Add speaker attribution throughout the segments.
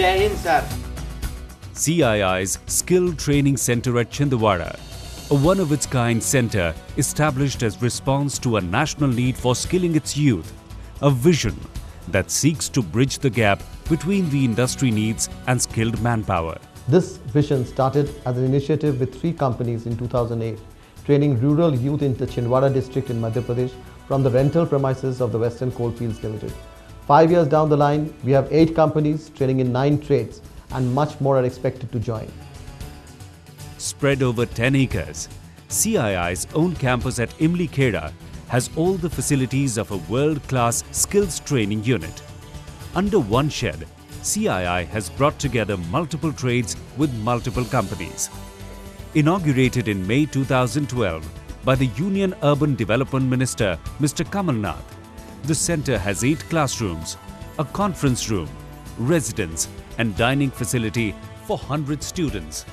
Speaker 1: Jai Hind, sir.
Speaker 2: CII's Skill Training Center at Chhindwara, a one-of-its-kind center established as response to a national need for skilling its youth, a vision that seeks to bridge the gap between the industry needs and skilled manpower.
Speaker 3: This vision started as an initiative with 3 companies in 2008, training rural youth in the Chhindwara district in Madhya Pradesh from the rental premises of the Western Coalfields Limited. 5 years down the line, we have 8 companies training in 9 trades, and much more are expected to join.
Speaker 2: Spread over 10 acres, CII's own campus at Imli Kheda has all the facilities of a world-class skills training unit. Under one shed, CII has brought together multiple trades with multiple companies. Inaugurated in May 2012 by the Union Urban Development Minister Mr. Kamal Nath, the center has 8 classrooms, a conference room, residence and dining facility for 100 students,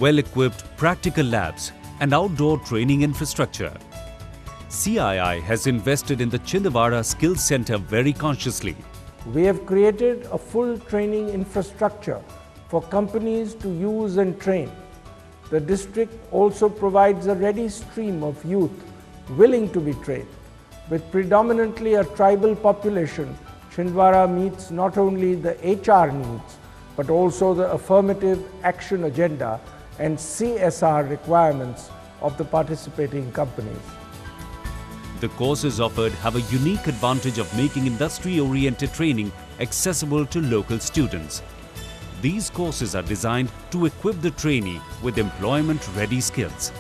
Speaker 2: well-equipped practical labs and outdoor training infrastructure. CII has invested in the Chhindwara Skills Center very consciously.
Speaker 4: We have created a full training infrastructure for companies to use and train. The district also provides a ready stream of youth willing to be trained. With predominantly a tribal population, Chhindwara meets not only the HR needs, but also the affirmative action agenda and CSR requirements of the participating companies.
Speaker 2: The courses offered have a unique advantage of making industry-oriented training accessible to local students. These courses are designed to equip the trainee with employment-ready skills.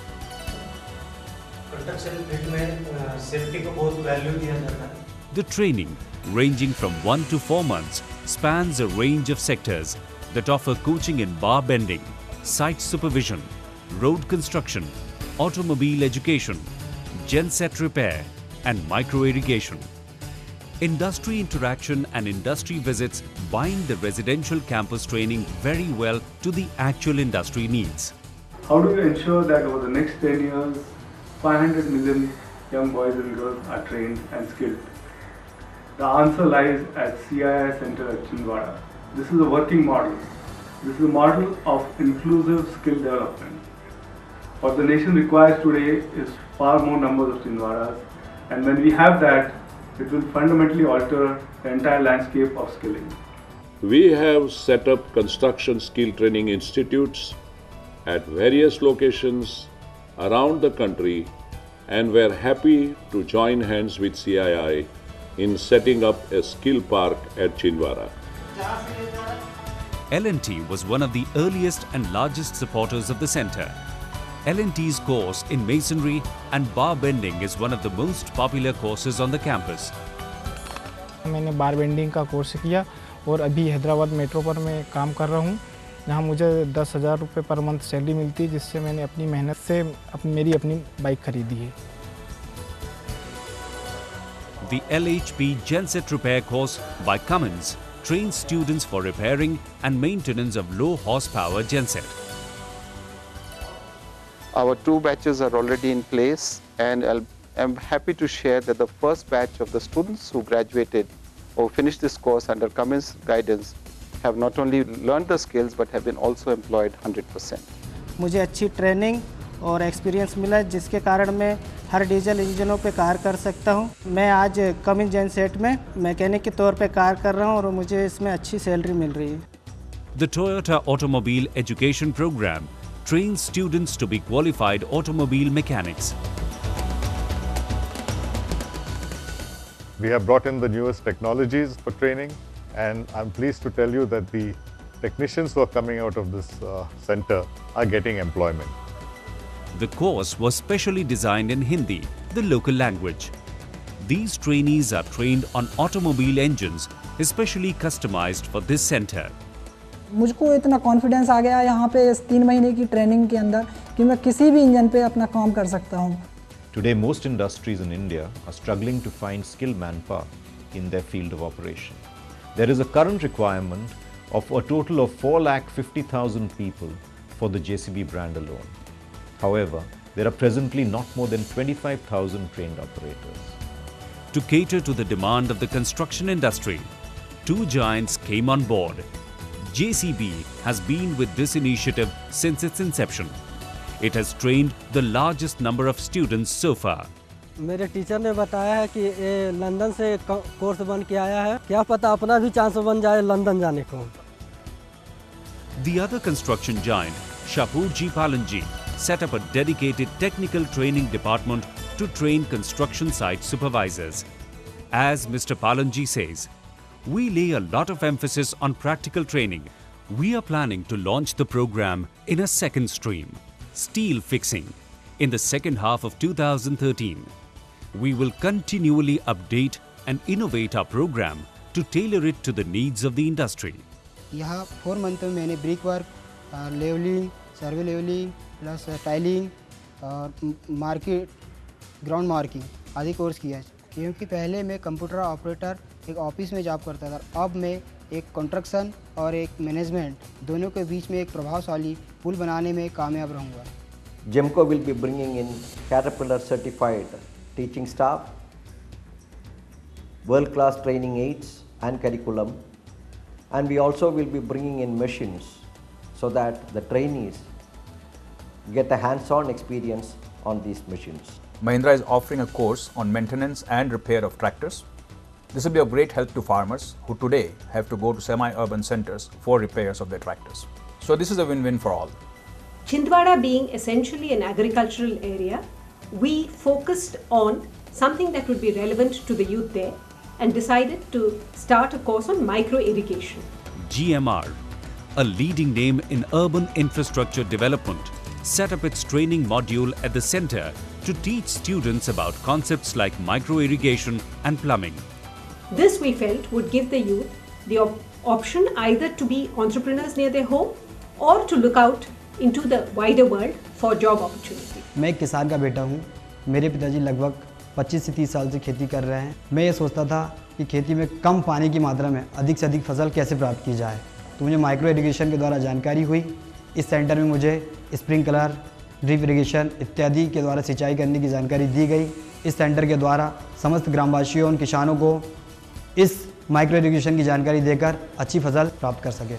Speaker 2: The training, ranging from 1 to 4 months, spans a range of sectors that offer coaching in bar bending, site supervision, road construction, automobile education, genset repair and micro-irrigation. Industry interaction and industry visits bind the residential campus training very well to the actual industry needs.
Speaker 5: How do you ensure that over the next 10 years, 500 million young boys and girls are trained and skilled? The answer lies at CII Center at Chhindwara. This is a working model. This is a model of inclusive skill development. What the nation requires today is far more numbers of Chhindwaras, and when we have that, it will fundamentally alter the entire landscape of skilling.
Speaker 6: We have set up construction skill training institutes at various locations around the country, and we're happy to join hands with CII in setting up a skill park at Chhindwara.
Speaker 2: L&T was one of the earliest and largest supporters of the center. L&T's course in masonry and bar bending is one of the most popular courses on the campus.
Speaker 7: मैंने बार bending का course किया और अभी Hyderabad metro पर मैं काम कर रहा हूँ, जहाँ मुझे 10,000 रुपये पर मंथ सैलरी मिलती है, जिससे मैंने अपनी मेहनत से मेरी अपनी बाइक खरीदी है.
Speaker 2: The LHP Genset Repair course by Cummins trains students for repairing and maintenance of low horsepower genset.
Speaker 8: Our 2 batches are already in place, and I'm happy to share that the first batch of the students who graduated or finished this course under Cummins guidance have not only learned the skills but have been also employed 100%.
Speaker 9: मुझे अच्छी training और experience मिला, जिसके कारण मैं हर diesel इंजनों पे कार्य कर सकता हूं. मैं आज कमिंस जेनसेट में मैकेनिक के तौर पे कार्य कर रहा हूं और मुझे इसमें अच्छी सैलरी मिल रही है.
Speaker 2: The Toyota Automobile Education Program trains students to be qualified automobile mechanics.
Speaker 10: We have brought in the newest technologies for training, and I'm pleased to tell you that the technicians who are coming out of this center are getting employment.
Speaker 2: The course was specially designed in Hindi, the local language. These trainees are trained on automobile engines, especially customized for this center.
Speaker 11: मुझको इतना confidence आ गया यहाँ पे इस 3 महीने की training के अंदर कि मैं किसी भी इंजन पे अपना काम कर सकता हूँ.
Speaker 12: Today, most industries in India are struggling to find skilled manpower in their field of operation. There is a current requirement of a total of 4,50,000 people for the JCB brand alone. However, there are presently not more than 25,000 trained operators.
Speaker 2: To cater to the demand of the construction industry, 2 giants came on board, JCB has been with this initiative since its inception. It has trained the largest number of students so far.
Speaker 1: मेरे teacher ने बताया है कि ये London से course बन के आया है, क्या पता अपना भी चांस बन जाए लंदन जाने को।
Speaker 2: The other construction giant, Shapoorji Pallonji, set up a dedicated technical training department to train construction site supervisors. As Mr. Pallonji says, we lay a lot of emphasis on practical training. We are planning to launch the program in a second stream, steel fixing, in the second half of 2013. We will continually update and innovate our program to tailor it to the needs of the industry.
Speaker 13: यहाँ 4 month में मैंने brick work, levelling, सर्वे levelling, plus tiling और market, ground marking आदि course किया है। क्योंकि पहले मैं कंप्यूटर ऑपरेटर एक ऑफिस में जॉब करता था, अब मैं एक कंस्ट्रक्शन और एक मैनेजमेंट दोनों के बीच में एक प्रभावशाली पुल बनाने में कामयाब रहूँगा।
Speaker 14: GEMCO will be bringing in Caterpillar certified teaching staff, world-class training aids and curriculum, and we also will be bringing in machines so that the trainees get a hands-on experience on these machines.
Speaker 15: Mahindra is offering a course on maintenance and repair of tractors. This will be of great help to farmers who today have to go to semi-urban centers for repairs of their tractors. So this is a win-win for all.
Speaker 16: Chhindwara being essentially an agricultural area, we focused on something that would be relevant to the youth there and decided to start a course on micro-irrigation.
Speaker 2: GMR, a leading name in urban infrastructure development, set up its training module at the center to teach students about concepts like micro-irrigation and plumbing.
Speaker 16: This we felt would give the youth the option either to be entrepreneurs near their home or to look out into the wider world for job opportunity.
Speaker 17: मैं एक किसान का बेटा हूँ। मेरे पिताजी लगभग 25 से 30 साल से खेती कर रहे हैं। मैं ये सोचता था कि खेती में कम पानी की मात्रा में अधिक से अधिक फसल कैसे प्राप्त की जाए, तो मुझे माइक्रो इरिगेशन के द्वारा जानकारी हुई। इस सेंटर में मुझे स्प्रिंकलर, ड्रिप इरिगेशन इत्यादि के द्वारा सिंचाई करने की जानकारी दी गई। इस सेंटर के द्वारा समस्त ग्रामवासियों और किसानों को इस माइक्रो इरिगेशन की जानकारी देकर अच्छी फसल प्राप्त कर सके।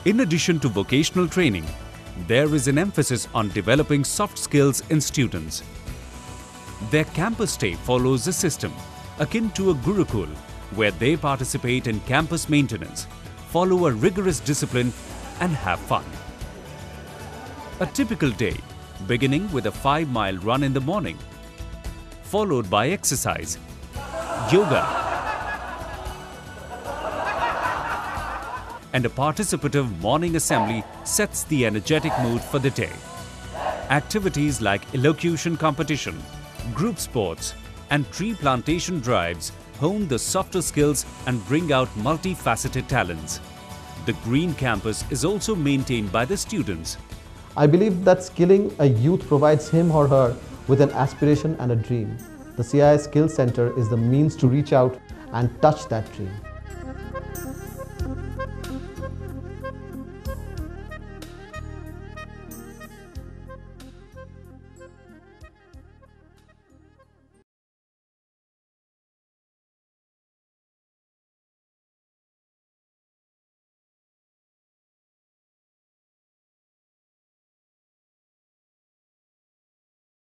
Speaker 2: In addition to vocational training, there is an emphasis on developing soft skills in students. Their campus stay follows a system akin to a Gurukul, where they participate in campus maintenance, follow a rigorous discipline and have fun. A typical day beginning with a 5-mile run in the morning, followed by exercise, yoga, and a participative morning assembly sets the energetic mood for the day. Activities like elocution competition, group sports, and tree plantation drives hone the softer skills and bring out multifaceted talents. The Green Campus is also maintained by the students.
Speaker 3: I believe that skilling a youth provides him or her with an aspiration and a dream. The CII Skills Center is the means to reach out and touch that dream.